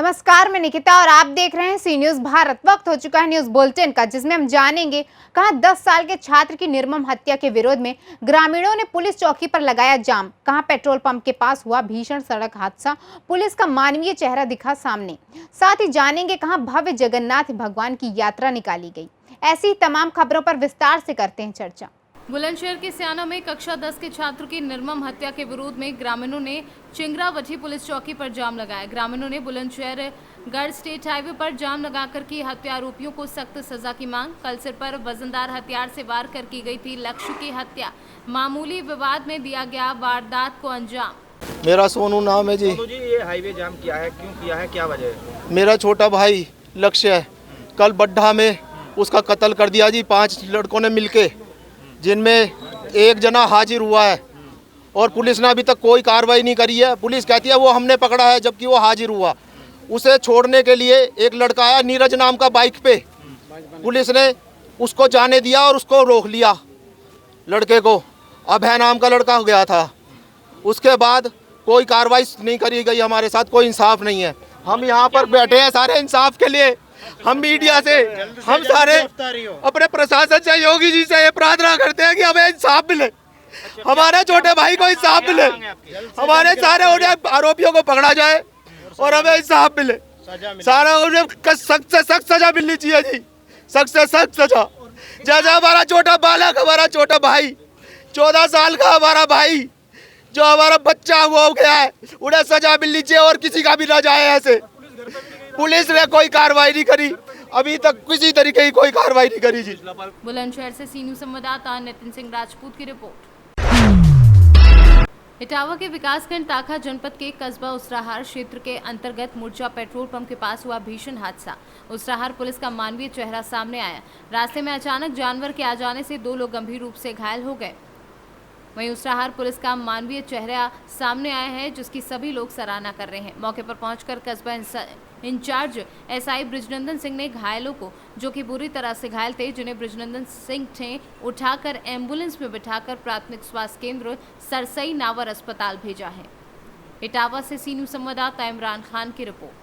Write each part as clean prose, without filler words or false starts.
नमस्कार, मैं निकिता और आप देख रहे हैं सी न्यूज भारत। वक्त हो चुका है न्यूज बुलेटिन का, जिसमें हम जानेंगे कहां 10 साल के छात्र की निर्मम हत्या के विरोध में ग्रामीणों ने पुलिस चौकी पर लगाया जाम, कहां पेट्रोल पंप के पास हुआ भीषण सड़क हादसा, पुलिस का मानवीय चेहरा दिखा सामने। साथ ही जानेंगे कहां भव्य जगन्नाथ भगवान की यात्रा निकाली गई। ऐसी ही तमाम खबरों पर विस्तार से करते हैं चर्चा। बुलंदशहर के स्याना में कक्षा 10 के छात्र की निर्मम हत्या के विरोध में ग्रामीणों ने चिंगरावटी पुलिस चौकी पर जाम लगाया। ग्रामीणों ने बुलंदशहर गढ़ स्टेट हाईवे पर जाम लगाकर की हत्या आरोपियों को सख्त सजा की मांग। कल सिर पर वजनदार हथियार से वार कर की गई थी लक्ष्य की हत्या। मामूली विवाद में दिया गया वारदात को अंजाम। मेरा सोनू नाम है जी। सोनू जी, ये हाईवे जाम किया है, क्यों किया है, क्या वजह है? मेरा छोटा भाई लक्ष्य है, कल बड्ढा में उसका कत्ल कर दिया जी 5 लड़कों ने मिलके, जिनमें एक जना हाजिर हुआ है और पुलिस ने अभी तक कोई कार्रवाई नहीं करी है। पुलिस कहती है वो हमने पकड़ा है, जबकि वो हाजिर हुआ। उसे छोड़ने के लिए एक लड़का आया नीरज नाम का बाइक पे, पुलिस ने उसको जाने दिया और उसको रोक लिया। लड़के को अभय नाम का लड़का गया था। उसके बाद कोई कार्रवाई नहीं करी गई, हमारे साथ कोई इंसाफ नहीं है। हम यहाँ पर बैठे हैं सारे इंसाफ के लिए। हम मीडिया से, हम सारे अपने प्रशासन से, योगी जी से ये प्रार्थना करते हैं कि हमें इंसाफ मिले, हमारे छोटे भाई को इंसाफ मिले, हमारे सारे आरोपियों को पकड़ा जाए और हमें इंसाफ मिले। सारा उन्हें सख्त से सख्त सजा मिलनी चाहिए जी, सख्त से सख्त सजा। जैसे हमारा छोटा बालक, हमारा छोटा भाई 14 साल का हमारा भाई, जो हमारा बच्चा हुआ हो गया है, उन्हें सजा मिलनी चाहिए और किसी का भी ना जाए ऐसे। पुलिस ने कोई कार्रवाई नहीं करी, अभी तक किसी तरीके की कोई कार्रवाई नहीं करी जी। बुलंदशहर से सी न्यूज संवाददाता नितिन सिंह राजपूत की रिपोर्ट। इटावा के विकासखंड ताखा जनपद के कस्बा उसराहार क्षेत्र के अंतर्गत मुर्जा पेट्रोल पंप के पास हुआ भीषण हादसा। उसराहार पुलिस का मानवीय चेहरा सामने आया। रास्ते में अचानक जानवर के आ जाने से 2 लोग गंभीर रूप से घायल हो गए। वहीं उसराहार पुलिस का मानवीय चेहरा सामने आया है, जिसकी सभी लोग सराहना कर रहे हैं। मौके पर पहुंचकर कस्बा इंचार्ज एसआई ब्रिजनंदन सिंह ने घायलों को, जो कि बुरी तरह से घायल थे, जिन्हें ब्रिजनंदन सिंह ने उठाकर एम्बुलेंस में बिठाकर प्राथमिक स्वास्थ्य केंद्र सरसई नावर अस्पताल भेजा है। इटावा से सी न्यूज संवाददाता इमरान खान की रिपोर्ट।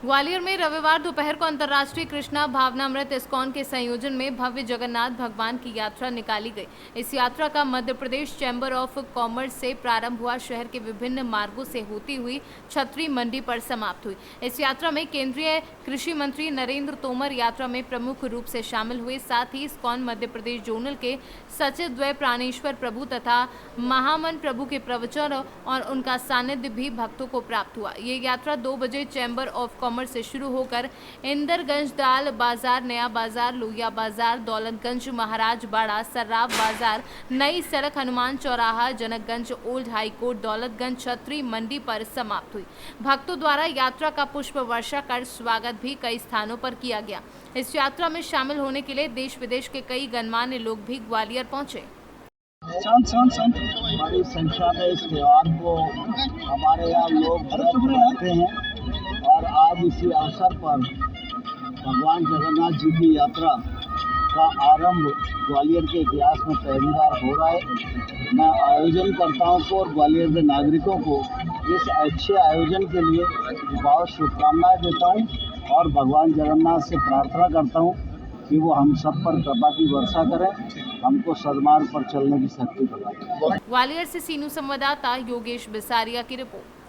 ग्वालियर में रविवार दोपहर को अंतर्राष्ट्रीय कृष्णा भावनामृत इस्कॉन के संयोजन में भव्य जगन्नाथ भगवान की यात्रा निकाली गई। इस यात्रा का Madhya Pradesh chamber of commerce से प्रारंभ हुआ, शहर के विभिन्न मार्गों से होती हुई छतरी मंडी पर समाप्त हुई। इस यात्रा में केंद्रीय कृषि मंत्री नरेंद्र तोमर यात्रा में प्रमुख रूप से शामिल हुए। साथ ही इस्कॉन मध्य प्रदेश जोनल के सचिव द्वय प्राणेश्वर प्रभु तथा महामन प्रभु के प्रवचन और उनका सानिध्य भी भक्तों को प्राप्त हुआ। ये यात्रा 2 बजे चैम्बर ऑफ से शुरू होकर इंदरगंज, दाल बाजार, नया बाजार, लोहिया बाजार, दौलतगंज, महाराज बाड़ा, सर्राफ बाजार, नई सड़क, हनुमान चौराहा, जनकगंज, ओल्ड हाईकोर्ट, दौलतगंज, छतरी मंडी पर समाप्त हुई। भक्तों द्वारा यात्रा का पुष्प वर्षा कर स्वागत भी कई स्थानों पर किया गया। इस यात्रा में शामिल होने के लिए देश विदेश के कई गणमान्य लोग भी ग्वालियर पहुंचे। हमारी संख्या में इस त्योहार को हमारे यहाँ लोग व्रत रखते हैं और आज इसी अवसर पर भगवान जगन्नाथ जी की यात्रा का आरंभ ग्वालियर के इतिहास में पहली बार हो रहा है। मैं आयोजनकर्ताओं को और ग्वालियर के नागरिकों को इस अच्छे आयोजन के लिए बहुत शुभकामनाएं देता हूं और भगवान जगन्नाथ से प्रार्थना करता हूं कि वो हम सब पर कृपा की वर्षा करें, हमको सदमार्ग पर चलने की शक्ति प्रदान करें। ग्वालियर से सीनू संवाददाता योगेश बिसारिया की रिपोर्ट।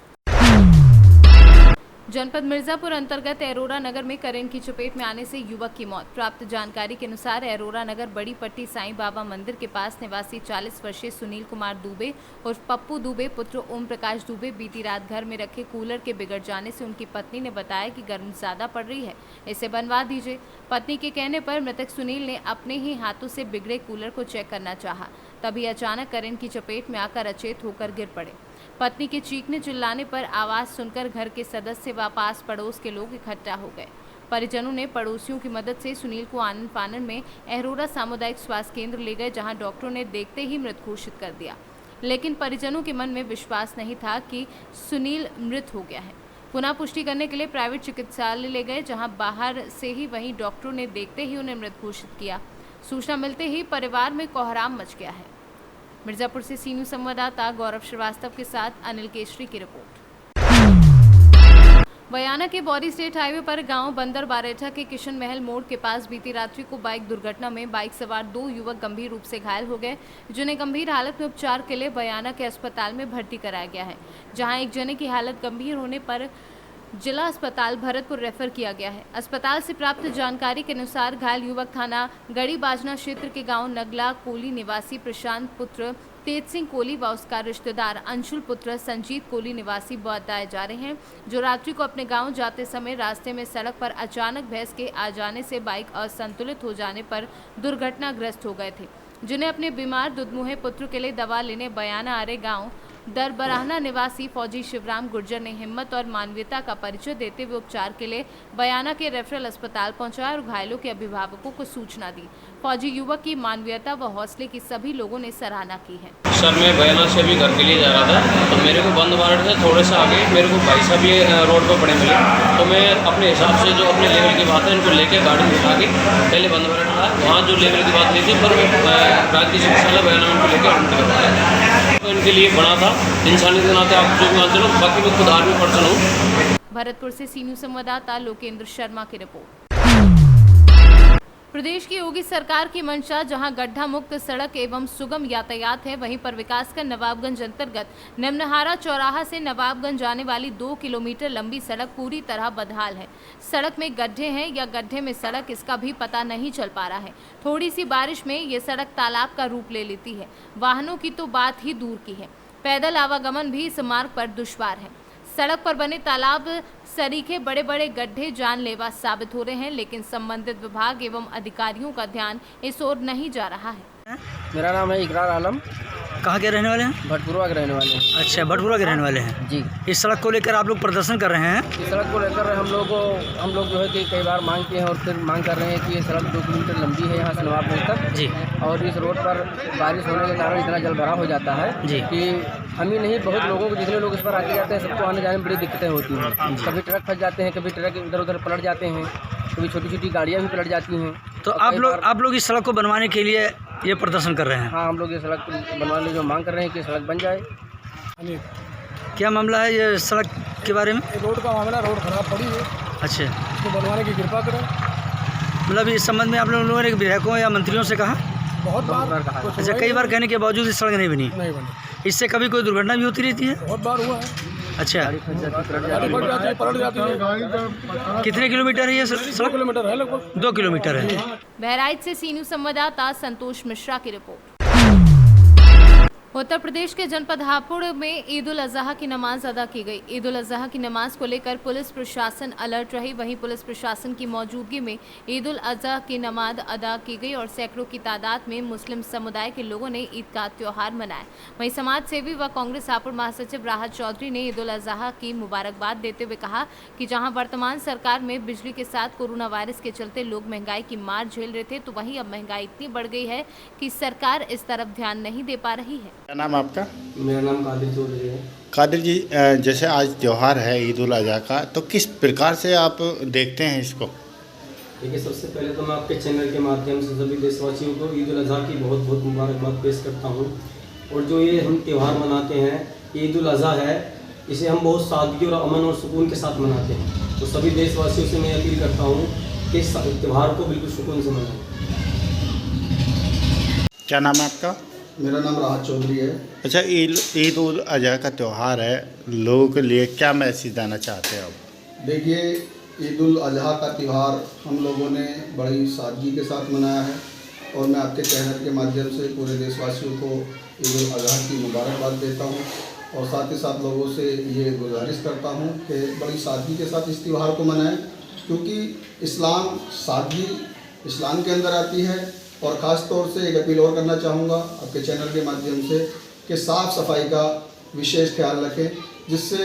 जनपद मिर्जापुर अंतर्गत एरोरा नगर में करंट की चपेट में आने से युवक की मौत। प्राप्त जानकारी के अनुसार एरोरा नगर बड़ी पट्टी साईं बाबा मंदिर के पास निवासी 40 वर्षीय सुनील कुमार दुबे उर्फ पप्पू दुबे पुत्र ओम प्रकाश दुबे बीती रात घर में रखे कूलर के बिगड़ जाने से उनकी पत्नी ने बताया कि गर्मी ज्यादा पड़ रही है, इसे बनवा दीजिए। पत्नी के कहने पर मृतक सुनील ने अपने ही हाथों से बिगड़े कूलर को चेक करना चाहा, तभी अचानक करंट की चपेट में आकर अचेत होकर गिर पड़े। पत्नी के चीखने चिल्लाने पर आवाज सुनकर घर के सदस्य व पास पड़ोस के लोग इकट्ठा हो गए। परिजनों ने पड़ोसियों की मदद से सुनील को आनन फानन में एरोरा सामुदायिक स्वास्थ्य केंद्र ले गए, जहां डॉक्टरों ने देखते ही मृत घोषित कर दिया। लेकिन परिजनों के मन में विश्वास नहीं था कि सुनील मृत हो गया है। पुनः पुष्टि करने के लिए प्राइवेट चिकित्सालय ले गए, जहाँ बाहर से ही वहीं डॉक्टरों ने देखते ही उन्हें मृत घोषित किया। सूचना मिलते ही परिवार में कोहराम मच गया है। मिर्जापुर से सी न्यूज संवाददाता गौरव श्रीवास्तव के साथ अनिल केशरी की रिपोर्ट। बयाना के बौरी स्टेट हाईवे पर गांव बंदर बारेठा के किशन महल मोड़ के पास बीती रात्रि को बाइक दुर्घटना में बाइक सवार 2 युवक गंभीर रूप से घायल हो गए, जिन्हें गंभीर हालत में उपचार के लिए बयाना के अस्पताल में भर्ती कराया गया है, जहां एक जने की हालत गंभीर होने पर जिला अस्पताल भरतपुर रेफर किया गया है। अस्पताल से प्राप्त जानकारी के अनुसार घायल युवक थाना गड़ी बाजना क्षेत्र के गांव नगला कोली निवासी प्रशांत पुत्र तेज सिंह कोली व उसका रिश्तेदार अंशुल पुत्र संजीत कोली निवासी बताए जा रहे हैं, जो रात्रि को अपने गांव जाते समय रास्ते में सड़क पर अचानक भैंस के आ जाने से बाइक असंतुलित हो जाने पर दुर्घटनाग्रस्त हो गए थे, जिन्हें अपने बीमार दुधमुहे पुत्र के लिए दवा लेने बयाना आ रहे गाँव दरबराहना निवासी फौजी शिवराम गुर्जर ने हिम्मत और मानवीयता का परिचय देते हुए उपचार के लिए बयाना के रेफरल अस्पताल पहुंचाया और घायलों के अभिभावकों को सूचना दी। फौजी युवक की मानवीयता व हौसले की सभी लोगों ने सराहना की है। सर, मैं बयाना से अभी घर के लिए जा रहा था, तो मेरे को बंद बारट से थोड़े से आगे मेरे को भाई साहब ये रोड पर पड़े मिले, तो मैं अपने हिसाब से जो अपने लेवल की बात है इनको लेके गाड़ी में उठा के पहले बंद बारट था, वहाँ जो लेवल की बात नहीं थी, पर रात की शिक्षा बयाना उनको लेकर तो इनके लिए बना था इंसानियत के नाते। आप जो भी मानते हो, बाकी मैं खुद आर्मी पर्सन हूँ। भरतपुर से सी न्यूज़ संवाददाता लोकेंद्र शर्मा की रिपोर्ट। प्रदेश की योगी सरकार की मंशा जहां गड्ढा मुक्त सड़क एवं सुगम यातायात है, वहीं पर विकासखंड नवाबगंज अंतर्गत निम्नहारा चौराहा से नवाबगंज जाने वाली 2 किलोमीटर लंबी सड़क पूरी तरह बदहाल है। सड़क में गड्ढे हैं या गड्ढे में सड़क, इसका भी पता नहीं चल पा रहा है। थोड़ी सी बारिश में ये सड़क तालाब का रूप ले लेती है। वाहनों की तो बात ही दूर की है, पैदल आवागमन भी इस मार्ग पर दुश्वार है। सड़क पर बने तालाब सरीखे बड़े बड़े गड्ढे जानलेवा साबित हो रहे हैं, लेकिन संबंधित विभाग एवं अधिकारियों का ध्यान इस ओर नहीं जा रहा है। मेरा नाम है इकरार आलम। कहाँ के रहने वाले हैं? भटपुरा के रहने वाले हैं। अच्छा, भटपुरा के रहने वाले हैं जी। इस सड़क को लेकर आप लोग प्रदर्शन कर रहे हैं? इस सड़क को लेकर हम लोग जो है कि कई बार मांग किए हैं और फिर मांग कर रहे हैं कि ये सड़क 2 किलोमीटर लंबी है यहाँ से नवाबगंज तक जी, और इस रोड पर बारिश होने के कारण इतना जल भरा हो जाता है जी कि हम ही नहीं, बहुत लोगों को, जितने लोग इस पर आते जाते हैं, सबको आने जाने में बड़ी दिक्कतें होती हैं। कभी ट्रक फंस जाते हैं, कभी ट्रक इधर उधर पलट जाते हैं, कभी छोटी छोटी गाड़ियाँ भी पलट जाती हैं। तो आप लोग इस सड़क को बनवाने के लिए ये प्रदर्शन कर रहे हैं? हाँ, हम लोग ये सड़क बनवाने की जो मांग कर रहे हैं कि सड़क बन जाए। क्या मामला है ये सड़क के बारे में? रोड का मामला, रोड खराब पड़ी है, अच्छा, इसको बनवाने की कृपा करें। मतलब इस संबंध में आप लोगों ने विधायकों या मंत्रियों से कहा? बहुत बार कहा। अच्छा, कई बार कहने के बावजूद इस सड़क नहीं बनी? नहीं बनी। इससे कभी कोई दुर्घटना भी होती रहती है? बहुत बार हुआ है। अच्छा, गाड़ी पलट जाती है। कितने किलोमीटर है ये सड़क? 2 किलोमीटर है, लगभग 2 किलोमीटर है। बहराइच से सी न्यूज़ संवाददाता संतोष मिश्रा की रिपोर्ट। उत्तर प्रदेश के जनपद हापुड़ में ईद उल अजहा की नमाज अदा की गई। ईद उल अजहा की नमाज को लेकर पुलिस प्रशासन अलर्ट रही। वहीं पुलिस प्रशासन की मौजूदगी में ईद उल अजहा की नमाज अदा की गई और सैकड़ों की तादाद में मुस्लिम समुदाय के लोगों ने ईद का त्यौहार मनाया। वहीं समाज सेवी व कांग्रेस हापुड़ महासचिव राहत चौधरी ने ईद उल अजहा की मुबारकबाद देते हुए कहा कि जहां वर्तमान सरकार में बिजली के साथ कोरोना वायरस के चलते लोग महंगाई की मार झेल रहे थे, तो वहीं अब महंगाई इतनी बढ़ गई है कि सरकार इस तरफ ध्यान नहीं दे पा रही है। क्या नाम आपका? मेरा नाम कादिर चौधरी है। कादिर जी, जैसे आज त्यौहार है ईद उल अजहा का, तो किस प्रकार से आप देखते हैं इसको? देखिए, सबसे पहले तो मैं आपके चैनल के माध्यम से सभी देशवासियों को ईद उल अजहा की बहुत बहुत मुबारकबाद पेश करता हूँ। और जो ये हम त्यौहार मनाते हैं, ईद उल अजहा है, इसे हम बहुत सादगी और अमन और सुकून के साथ मनाते हैं। तो सभी देशवासियों से मैं अपील करता हूँ कि इस त्यौहार को बिल्कुल सुकून से मनाएं। क्या नाम है आपका? मेरा नाम राहत चौधरी है। अच्छा, ईद उल अजहा का त्यौहार है, लोगों के लिए क्या मैसेज देना चाहते हैं आप? देखिए, ईद उल अजहा का त्यौहार हम लोगों ने बड़ी सादगी के साथ मनाया है और मैं आपके चैनल के माध्यम से पूरे देशवासियों को ईद उल अजहा की मुबारकबाद देता हूं और साथ ही साथ लोगों से ये गुजारिश करता हूं कि बड़ी सादगी के साथ इस त्यौहार को मनाएं, क्योंकि इस्लाम सादगी इस्लाम के अंदर आती है। और ख़ास तौर से एक अपील और करना चाहूँगा आपके चैनल के माध्यम से कि साफ़ सफाई का विशेष ख्याल रखें, जिससे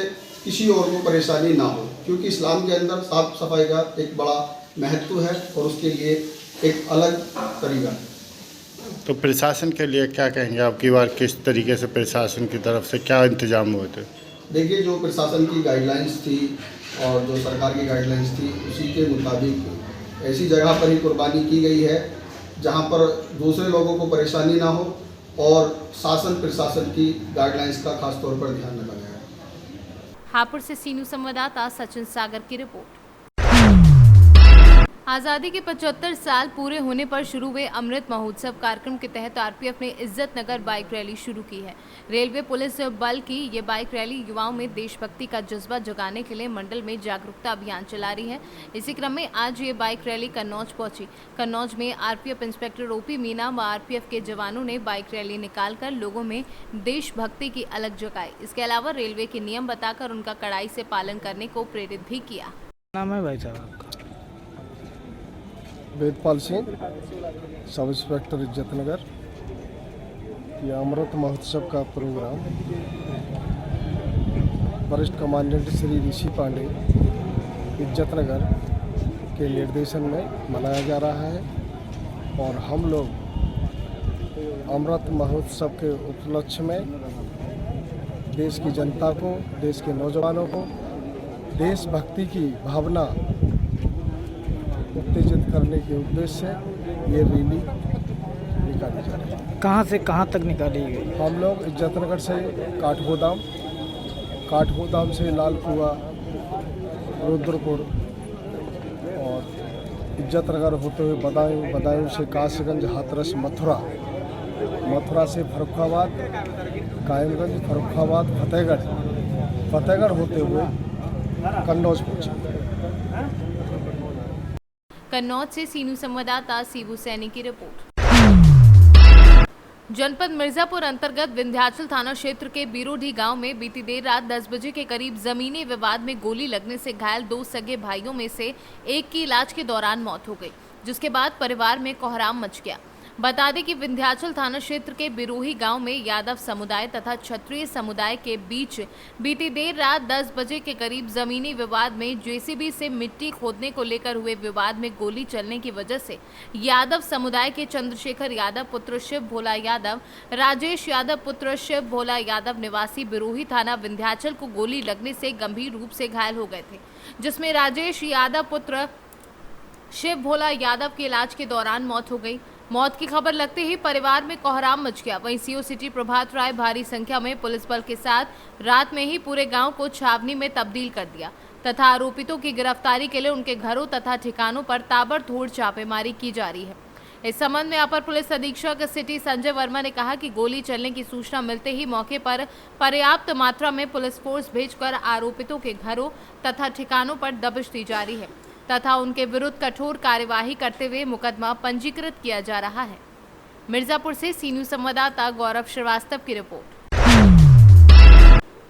किसी और को परेशानी ना हो, क्योंकि इस्लाम के अंदर साफ़ सफाई का एक बड़ा महत्व है और उसके लिए एक अलग तरीका है। तो प्रशासन के लिए क्या कहेंगे? आपकी बार किस तरीके से प्रशासन की तरफ से क्या इंतजाम हुए थे? देखिए, जो प्रशासन की गाइडलाइंस थी और जो सरकार की गाइडलाइंस थी, उसी के मुताबिक ऐसी जगह पर ही कुर्बानी की गई है जहां पर दूसरे लोगों को परेशानी ना हो और शासन प्रशासन की गाइडलाइंस का खास तौर पर ध्यान रखा गया है। हापुड़ से सीनू संवाददाता सचिन सागर की रिपोर्ट। आज़ादी के 75 साल पूरे होने पर शुरू हुए अमृत महोत्सव कार्यक्रम के तहत आरपीएफ ने इज्जत नगर बाइक रैली शुरू की है। रेलवे पुलिस बल की ये बाइक रैली युवाओं में देशभक्ति का जज्बा जगाने के लिए मंडल में जागरूकता अभियान चला रही है। इसी क्रम में आज ये बाइक रैली कन्नौज पहुंची। कन्नौज में आरपीएफ इंस्पेक्टर ओपी मीना व आरपीएफ के जवानों ने बाइक रैली निकालकर लोगों में देशभक्ति की अलख जगाई। इसके अलावा रेलवे के नियम बताकर उनका कड़ाई से पालन करने को प्रेरित भी किया। नाम है भाई साहब? वेदपाल सिंह, सब इंस्पेक्टर इज्जत नगर। ये अमृत महोत्सव का प्रोग्राम वरिष्ठ कमांडेंट श्री ऋषि पांडे इज्जत नगर के निर्देशन में मनाया जा रहा है और हम लोग अमृत महोत्सव के उपलक्ष्य में देश की जनता को, देश के नौजवानों को देशभक्ति की भावना उत्तेजित करने के उद्देश्य से ये रैली निकाली जा रही है। कहाँ से कहाँ तक निकाली गई? हम लोग इज्जतनगर से काठगोदाम से लाल कुआ, रुद्रपुर और इज्जतनगर होते हुए बदायूं से कासगंज, हाथरस, मथुरा से फर्रुखाबाद, कायमगंज, फर्रुखाबाद, फतेहगढ़ होते हुए कन्नौज पहुँचे। कन्नौज से सीनू संवाददाता सीबू सैनी की रिपोर्ट। जनपद मिर्जापुर अंतर्गत विंध्याचल थाना क्षेत्र के बिरोडी गांव में बीती देर रात 10 बजे के करीब जमीनी विवाद में गोली लगने से घायल 2 सगे भाइयों में से एक की इलाज के दौरान मौत हो गई, जिसके बाद परिवार में कोहराम मच गया। बता दें कि विंध्याचल थाना क्षेत्र के बिरोही गांव में यादव समुदाय तथा क्षत्रिय समुदाय के बीच बीती देर रात 10 बजे के करीब जमीनी विवाद में जेसीबी से मिट्टी खोदने को लेकर हुए विवाद में गोली चलने की वजह से यादव समुदाय के चंद्रशेखर यादव पुत्र शिव भोला यादव, राजेश यादव पुत्र शिव भोला यादव निवासी बिरोही थाना विंध्याचल को गोली लगने से गंभीर रूप से घायल हो गए थे, जिसमें राजेश यादव पुत्र शिव भोला यादव की इलाज के दौरान मौत हो गई। मौत की खबर लगते ही परिवार में कोहराम मच गया। वहीं सीओ सिटी प्रभात राय भारी संख्या में पुलिस बल के साथ रात में ही पूरे गांव को छावनी में तब्दील कर दिया तथा आरोपितों की गिरफ्तारी के लिए उनके घरों तथा ठिकानों पर ताबड़तोड़ छापेमारी की जा रही है। इस संबंध में अपर पुलिस अधीक्षक सिटी संजय वर्मा ने कहा कि गोली चलने की सूचना मिलते ही मौके पर पर्याप्त मात्रा में पुलिस फोर्स भेजकर आरोपितों के घरों तथा ठिकानों पर दबिश दी जा रही है तथा उनके विरुद्ध कठोर कार्यवाही करते हुए मुकदमा पंजीकृत किया जा रहा है। मिर्जापुर से सीनू संवाददाता गौरव श्रीवास्तव की रिपोर्ट।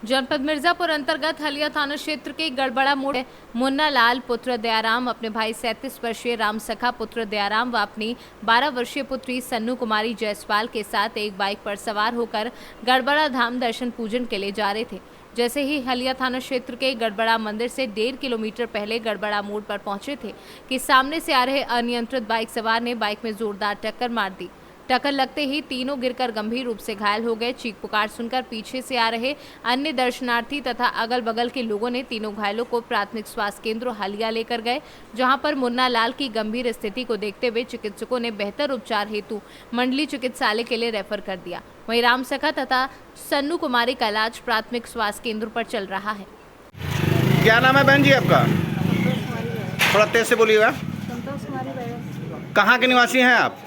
जनपद मिर्जापुर अंतर्गत हलिया थाना क्षेत्र के गड़बड़ा मोड़ मुन्ना लाल पुत्र दयाराम अपने भाई 37 वर्षीय राम सखा पुत्र दयाराम व अपनी 12 वर्षीय पुत्री सन्नू कुमारी जायसवाल के साथ एक बाइक पर सवार होकर गड़बड़ा धाम दर्शन पूजन के लिए जा रहे थे। जैसे ही हलिया थाना क्षेत्र के गड़बड़ा मंदिर से 1.5 किलोमीटर पहले गड़बड़ा मोड़ पर पहुंचे थे कि सामने से आ रहे अनियंत्रित बाइक सवार ने बाइक में जोरदार टक्कर मार दी। टक्कर लगते ही तीनों गिरकर गंभीर रूप से घायल हो गए। चीख पुकार सुनकर पीछे से आ रहे अन्य दर्शनार्थी तथा अगल बगल के लोगों ने तीनों घायलों को प्राथमिक स्वास्थ्य केंद्र हलिया लेकर गए, जहां पर मुन्ना लाल की गंभीर स्थिति को देखते हुए चिकित्सकों ने बेहतर उपचार हेतु मंडली चिकित्सालय के लिए रेफर कर दिया। वहीं राम सखा तथा सन्नू कुमारी का इलाज प्राथमिक स्वास्थ्य केंद्र पर चल रहा है। क्या नाम है बहन जी आपका? थोड़ा तेज से बोलिएगा। कहाँ के निवासी हैं आप?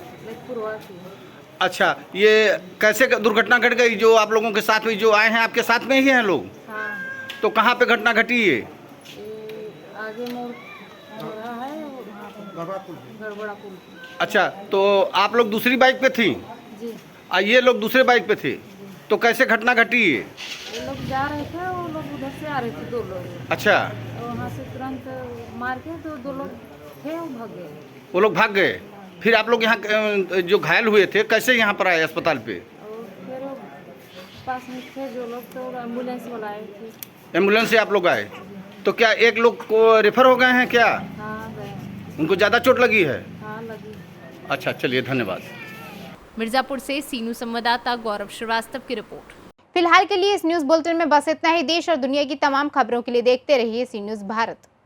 अच्छा, ये कैसे दुर्घटना घट गई जो आप लोगों के साथ में जो आए हैं आपके साथ में ही हैं लोग? हाँ। तो कहाँ पे घटना घटी ये? आगे मोड़ रहा है गड़बड़ा पुल। अच्छा, तो आप लोग दूसरी बाइक पे थी? जी। ये लोग दूसरे बाइक पे थे, तो कैसे घटना घटी ये? वो लोग जा रहे थे, वो लोग उधर से आ रहे थे 2 लोग। अच्छा। वहाँ से तुरंत मार के तो 2 लोग थे वो भाग गए। वो लोग भाग गए। फिर आप लोग यहाँ जो घायल हुए थे कैसे यहाँ पर आए अस्पताल पे? और फिर पास में थे जो लोग तो एम्बुलेंस वाला आए थे। एम्बुलेंस से आप लोग आए? तो क्या एक लोग को रेफर हो गए हैं क्या? हाँ गए। उनको ज़्यादा चोट लगी है? हाँ लगी। अच्छा, चलिए धन्यवाद। मिर्जापुर से सीनू संवाददाता गौरव श्रीवास्तव की रिपोर्ट। फिलहाल के लिए इस न्यूज बुलेटिन में बस इतना ही। देश और दुनिया की तमाम खबरों के लिए देखते रहिए सी न्यूज भारत।